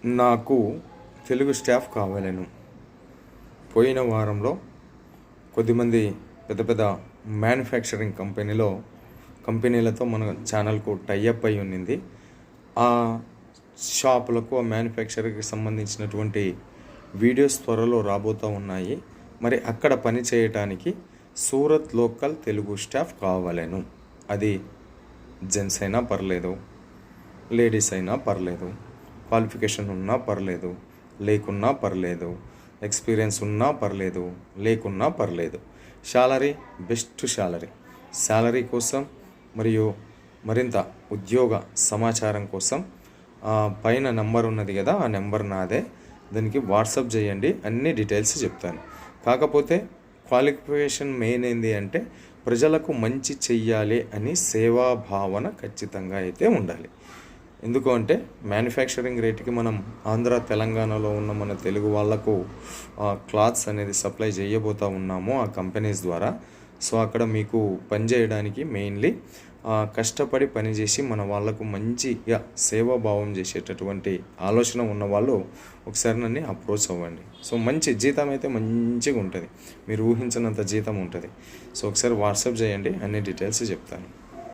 నాకు తెలుగు స్టాఫ్ కావాలను. పోయిన వారంలో కొద్దిమంది పెద్ద పెద్ద మ్యానుఫ్యాక్చరింగ్ కంపెనీలతో మన ఛానల్కు టైఅప్ అయి ఉన్నింది. ఆ షాపులకు ఆ మ్యానుఫ్యాక్చరింగ్కి సంబంధించినటువంటి వీడియోస్ త్వరలో రాబోతూ ఉన్నాయి. మరి అక్కడ పని చేయటానికి సూరత్ లోకల్ తెలుగు స్టాఫ్ కావాలను. అది జెంట్స్ అయినా పర్లేదు, లేడీస్ అయినా పర్లేదు, క్వాలిఫికేషన్ ఉన్నా పర్లేదు, లేకున్నా పర్లేదు, ఎక్స్పీరియన్స్ ఉన్నా పర్లేదు, లేకున్నా పర్లేదు. శాలరీ బెస్ట్ శాలరీ కోసం మరియు మరింత ఉద్యోగ సమాచారం కోసం పైన నెంబర్ ఉన్నది కదా, ఆ నెంబర్ నాదే. దానికి వాట్సాప్ చేయండి, అన్ని డీటెయిల్స్ చెప్తాను. కాకపోతే క్వాలిఫికేషన్ మెయిన్ ఏంది అంటే ప్రజలకు మంచి చెయ్యాలి అని సేవాభావన ఖచ్చితంగా అయితే ఉండాలి. ఎందుకు అంటే మ్యానుఫ్యాక్చరింగ్ రేట్కి మనం ఆంధ్ర తెలంగాణలో ఉన్న మన తెలుగు వాళ్లకు క్లాత్స్ అనేది సప్లై చేయబోతూ ఉన్నాము ఆ కంపెనీస్ ద్వారా. సో అక్కడ మీకు పని చేయడానికి మెయిన్లీ కష్టపడి పనిచేసి మన వాళ్ళకు మంచిగా సేవాభావం చేసేటటువంటి ఆలోచన ఉన్న వాళ్ళు ఒకసారి నన్ను అప్రోచ్ అవ్వండి. సో మంచి జీతం అయితే మంచిగా ఉంటుంది, మీరు ఊహించినంత జీతం ఉంటుంది. సో ఒకసారి వాట్సాప్ చేయండి, అన్ని డీటెయిల్స్ చెప్తాను.